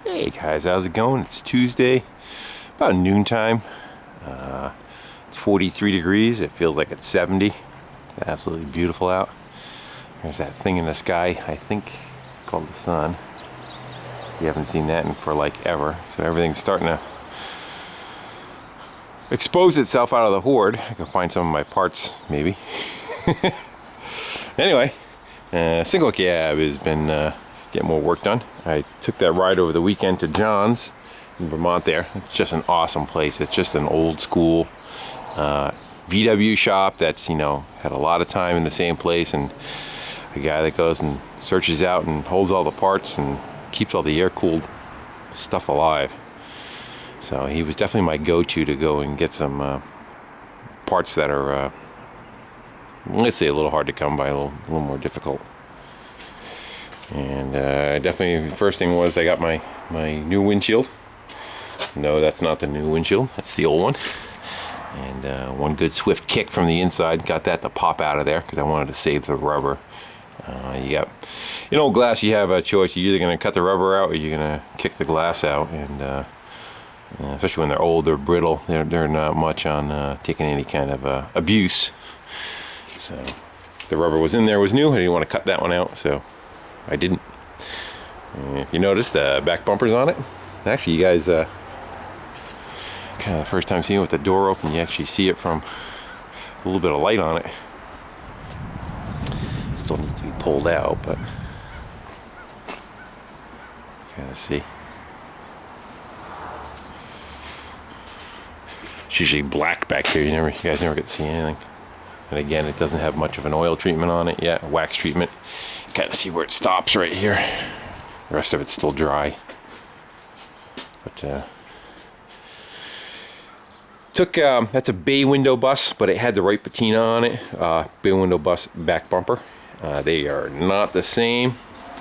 Hey guys, how's it going? It's Tuesday, about noontime. It's 43 degrees. It feels like it's 70. Absolutely beautiful out. There's that thing in the sky. I think it's called the sun. You haven't seen that for like ever. So everything's starting to expose itself out of the horde. I can find some of my parts, maybe. Anyway, single cab has been getting more work done. I took that ride over the weekend to John's in Vermont there. It's just an awesome place. It's just an old school VW shop that's, had a lot of time in the same place, and a guy that goes and searches out and holds all the parts and keeps all the air-cooled stuff alive. So he was definitely my go-to to go and get some parts that are, let's say, a little hard to come by, a little more difficult. And definitely the first thing was I got my new windshield. No, that's not the new windshield. That's the old one. And one good swift kick from the inside. Got that to pop out of there because I wanted to save the rubber. You got, in old glass, you have a choice. You're either going to cut the rubber out or you're going to kick the glass out. And especially when they're old, they're brittle. They're not much on taking any kind of abuse. So the rubber was in there, was new. I didn't want to cut that one out, so I didn't. And if you notice, the back bumper's on it. Actually, you guys, kind of the first time seeing it with the door open, you actually see it from a little bit of light on it. Still needs to be pulled out, but kind of see. It's usually black back here. You guys never get to see anything. And again, it doesn't have much of an oil treatment on it yet, a wax treatment. Kind of see where it stops right here. The rest of it's still dry. But that's a bay window bus, but it had the right patina on it. Bay window bus back bumper. They are not the same,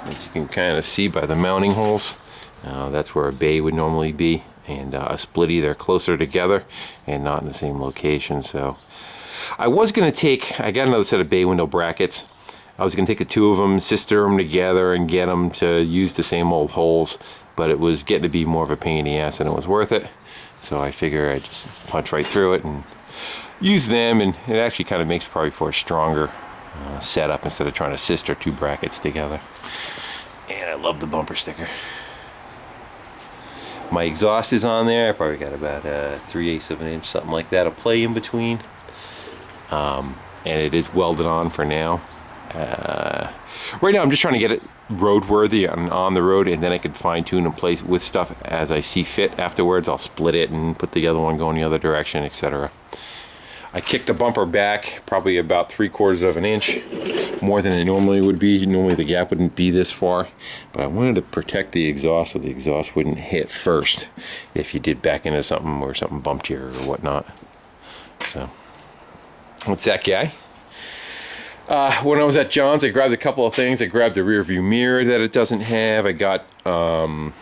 as you can kind of see by the mounting holes. That's where a bay would normally be, and a splitty, they're closer together and not in the same location. So I was going to I got another set of bay window brackets. I was going to take the two of them, sister them together, and get them to use the same old holes, but it was getting to be more of a pain in the ass than it was worth it. So I figure I'd just punch right through it and use them, and it actually kind of makes probably for a stronger setup instead of trying to sister two brackets together. And I love the bumper sticker. My exhaust is on there. I probably got about 3/8 of an inch, something like that, of play in between. And it is welded on for now. Right now I'm just trying to get it roadworthy and on the road, and then I could fine tune and play with stuff as I see fit afterwards. I'll split it and put the other one going the other direction, etc. I kicked the bumper back probably about 3/4 of an inch more than it normally would be. Normally the gap wouldn't be this far, but I wanted to protect the exhaust so the exhaust wouldn't hit first if you did back into something or something bumped you or whatnot. So what's that, guy? When I was at John's, I grabbed a couple of things. I grabbed the rear view mirror that it doesn't have. I got front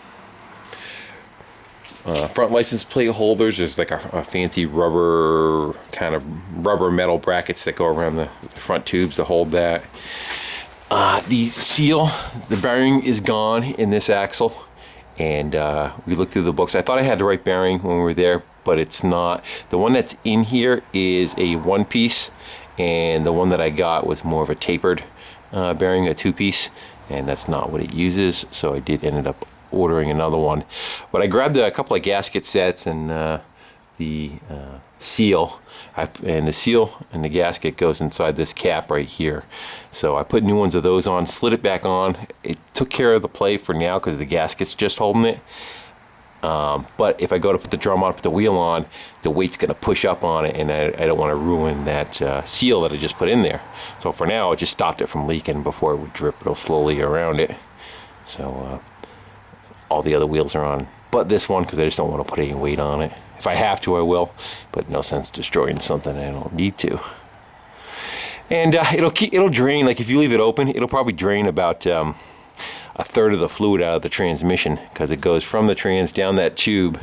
license plate holders. There's like a fancy rubber, kind of rubber metal brackets that go around the front tubes to hold that. The seal, the bearing is gone in this axle. And we looked through the books. I thought I had the right bearing when we were there, but it's not. The one that's in here is a one piece, and the one that I got was more of a tapered bearing, a two piece, and that's not what it uses. So I did ended up ordering another one. But I grabbed a couple of gasket sets and the seal. And the seal and the gasket goes inside this cap right here. So I put new ones of those on, slid it back on. It took care of the play for now because the gasket's just holding it. But if I go to put the drum on, put the wheel on, the weight's going to push up on it, and I don't want to ruin that seal that I just put in there. So for now, I just stopped it from leaking before it would drip real slowly around it. So all the other wheels are on, but this one, because I just don't want to put any weight on it. If I have to, I will, but no sense destroying something I don't need to. And it'll drain. Like if you leave it open, it'll probably drain about a third of the fluid out of the transmission, because it goes from the trans down that tube,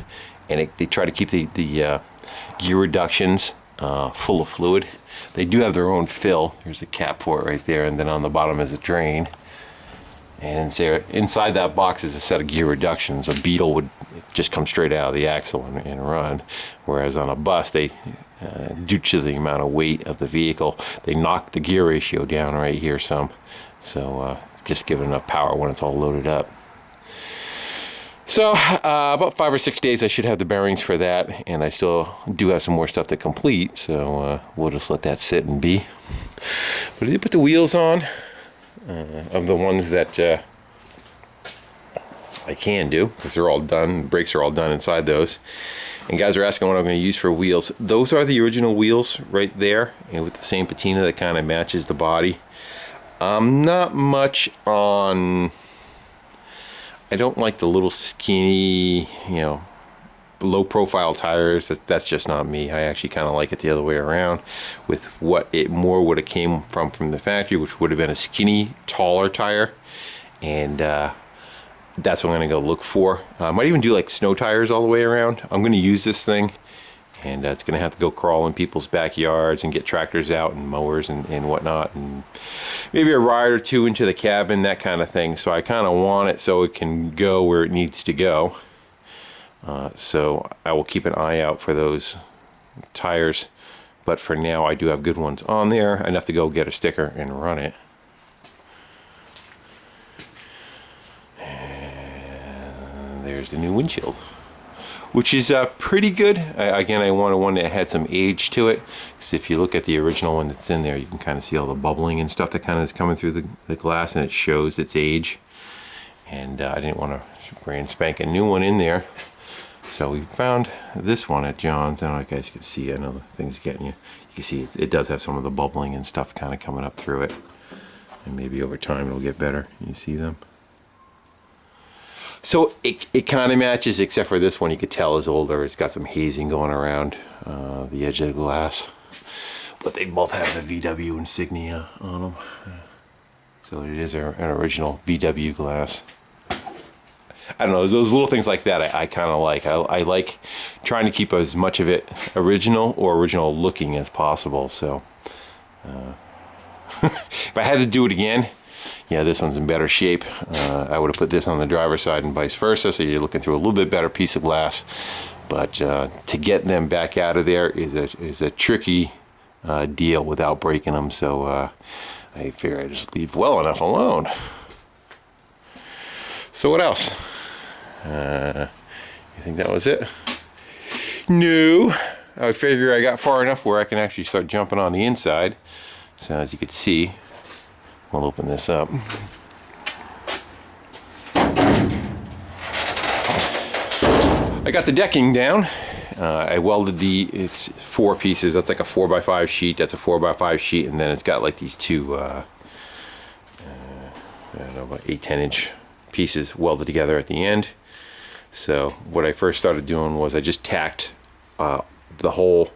and they try to keep the gear reductions full of fluid. They do have their own fill. There's a cap for it right there, and then on the bottom is a drain. And inside that box is a set of gear reductions. A Beetle would just come straight out of the axle and run, whereas on a bus, they, due to the amount of weight of the vehicle, they knock the gear ratio down right here some. So just give it enough power when it's all loaded up. So about 5 or 6 days I should have the bearings for that, and I still do have some more stuff to complete, so we'll just let that sit and be. But I did put the wheels on. Of the ones that I can do, because they're all done. The brakes are all done inside those. And guys are asking what I'm going to use for wheels. Those are the original wheels right there, and with the same patina that kind of matches the body. Not much on... I don't like the little skinny, low profile tires. That's just not me. I actually kind of like it the other way around, with what it more would have came from the factory, which would have been a skinny, taller tire. And that's what I'm going to go look for. I might even do like snow tires all the way around. I'm going to use this thing, and it's going to have to go crawl in people's backyards and get tractors out and mowers and whatnot, and maybe a ride or two into the cabin, that kind of thing. So I kind of want it so it can go where it needs to go. So I will keep an eye out for those tires, but for now I do have good ones on there. Enough to go get a sticker and run it. And there's the new windshield, which is pretty good. Again, I wanted one that had some age to it, because if you look at the original one that's in there, you can kind of see all the bubbling and stuff that kind of is coming through the glass, and it shows its age. And I didn't want to brand spank a new one in there. So we found this one at John's. I don't know if you guys can see. I know the thing's getting you. You can see it does have some of the bubbling and stuff kind of coming up through it. And maybe over time it'll get better. You see them? So it kind of matches, except for this one you could tell is older. It's got some hazing going around the edge of the glass. But they both have the VW insignia on them. So it is an original VW glass. I don't know, those little things like that I kind of like. I like trying to keep as much of it original looking as possible. So if I had to do it again, yeah, this one's in better shape. I would have put this on the driver's side and vice versa, so you're looking through a little bit better piece of glass. But to get them back out of there is a tricky deal without breaking them. So I figure I just leave well enough alone. So what else? You think that was it? No. I figure I got far enough where I can actually start jumping on the inside. So as you can see, we'll open this up. I got the decking down. I welded it's 4 pieces. That's like a 4x5 sheet. That's a 4x5 sheet, and then it's got like these two, I don't know, about 8-10 inch pieces welded together at the end. So what I first started doing was I just tacked the whole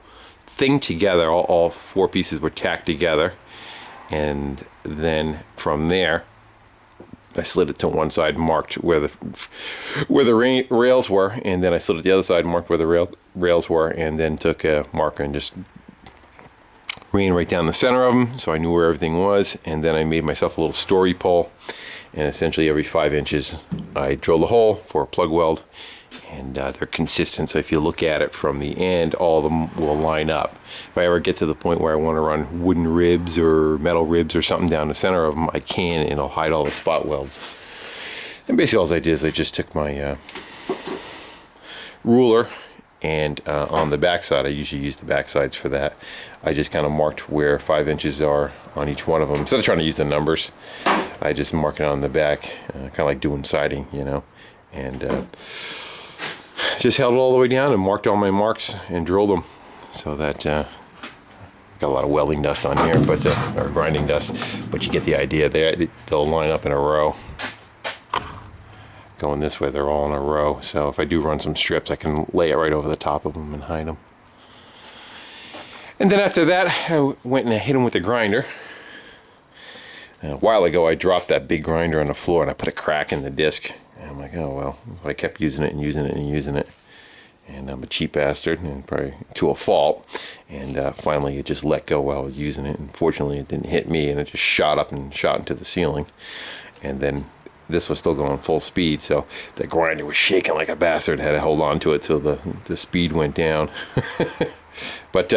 thing together. All 4 pieces were tacked together, and then from there I slid it to one side, marked where the rails were, and then I slid it to the other side, marked where the rails were, and then took a marker and just ran right down the center of them, so I knew where everything was. And then I made myself a little story pole, and essentially every 5 inches I drilled a hole for a plug weld, and they're consistent. So if you look at it from the end, all of them will line up. If I ever get to the point where I want to run wooden ribs or metal ribs or something down the center of them, I can, and it'll hide all the spot welds. And basically all I did is I just took my ruler, and on the back side, I usually use the back sides for that, I just kind of marked where 5 inches are on each one of them. Instead of trying to use the numbers, I just mark it on the back, kind of like doing siding, and just held it all the way down and marked all my marks and drilled them. So that got a lot of welding dust on here, but or grinding dust, but you get the idea. They'll line up in a row. Going this way, they're all in a row. So if I do run some strips, I can lay it right over the top of them and hide them. And then after that, I went and hit them with the grinder. A while ago, I dropped that big grinder on the floor, and I put a crack in the disc. And I'm like, oh well. I kept using it and using it and using it. And I'm a cheap bastard, and probably to a fault. And finally, it just let go while I was using it. And fortunately, it didn't hit me, and it just shot up and shot into the ceiling. And then this was still going full speed, so the grinder was shaking like a bastard. Had to hold on to it till the speed went down. But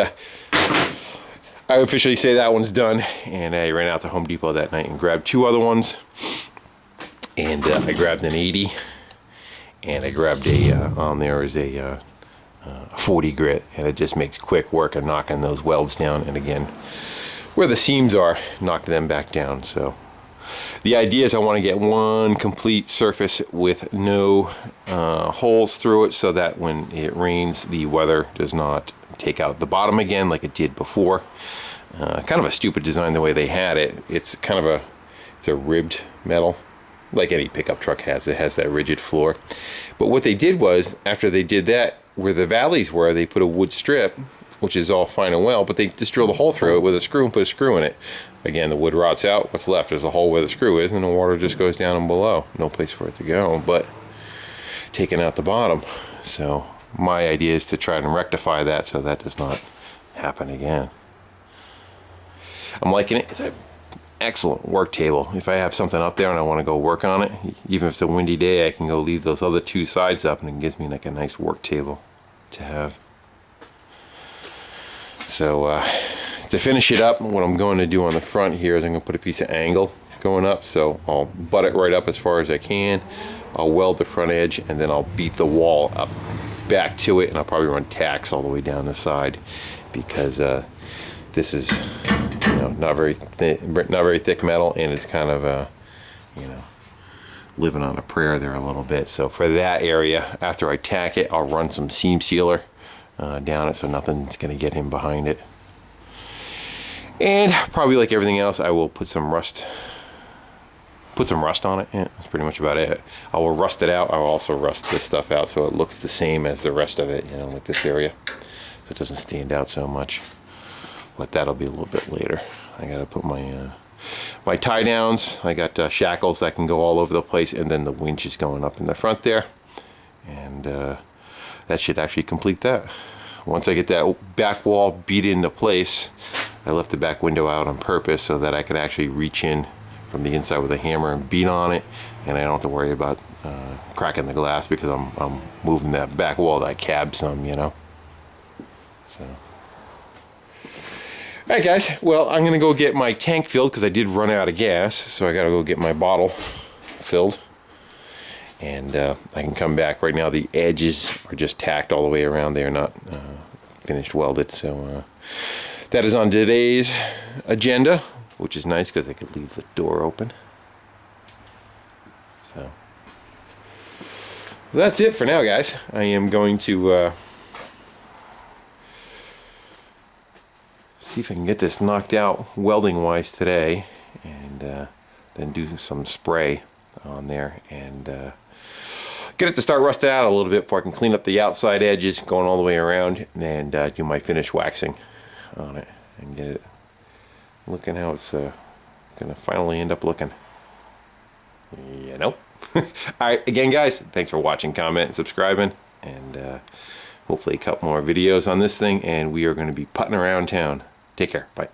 I officially say that one's done, and I ran out to Home Depot that night and grabbed 2 other ones. And I grabbed an 80, and I grabbed on there is a 40 grit, and it just makes quick work of knocking those welds down, and again, where the seams are, knock them back down. So the idea is I want to get one complete surface with no holes through it, so that when it rains, the weather does not take out the bottom again like it did before. Kind of a stupid design the way they had it. It's kind of it's a ribbed metal, like any pickup truck has. It has that rigid floor. But what they did was, after they did that, where the valleys were, they put a wood strip, which is all fine and well, but they just drilled a hole through it with a screw and put a screw in it. Again, the wood rots out. What's left is a hole where the screw is, and the water just goes down and below. No place for it to go, but taking out the bottom. So my idea is to try and rectify that so that does not happen again. I'm liking it. It's an excellent work table. If I have something up there and I want to go work on it, even if it's a windy day, I can go leave those other 2 sides up, and it gives me like a nice work table to have. So to finish it up, what I'm going to do on the front here is I'm going to put a piece of angle going up, so I'll butt it right up as far as I can. I'll weld the front edge, and then I'll beat the wall up back to it, and I'll probably run tacks all the way down the side, because this is, you know, not very thick metal, and it's kind of you know, living on a prayer there a little bit. So for that area, after I tack it, I'll run some seam sealer down it, so nothing's going to get in behind it. And probably like everything else, I will put some rust on it. Yeah, that's pretty much about it. I will rust it out. I will also rust this stuff out so it looks the same as the rest of it, you know, like this area, so it doesn't stand out so much. But that'll be a little bit later. I gotta put my my tie downs. I got shackles that can go all over the place, and then the winch is going up in the front there, and that should actually complete that. Once I get that back wall beat into place, I left the back window out on purpose so that I could actually reach in from the inside with a hammer and beat on it, and I don't have to worry about cracking the glass, because I'm moving that back wall, that cab some, you know. So, alright guys, well, I'm gonna go get my tank filled, because I did run out of gas, so I gotta go get my bottle filled, and I can come back. Right now the edges are just tacked all the way around. They are not finished welded, so that is on today's agenda, which is nice because I could leave the door open. So that's it for now, guys. I am going to see if I can get this knocked out welding wise today, and then do some spray on there, and get it to start rusting out a little bit before I can clean up the outside edges going all the way around, and do my finish waxing on it and get it looking how it's gonna finally end up looking, you know. Alright, again guys, thanks for watching, comment, and subscribing, and hopefully a couple more videos on this thing, and we are going to be putting around town. Take care, bye.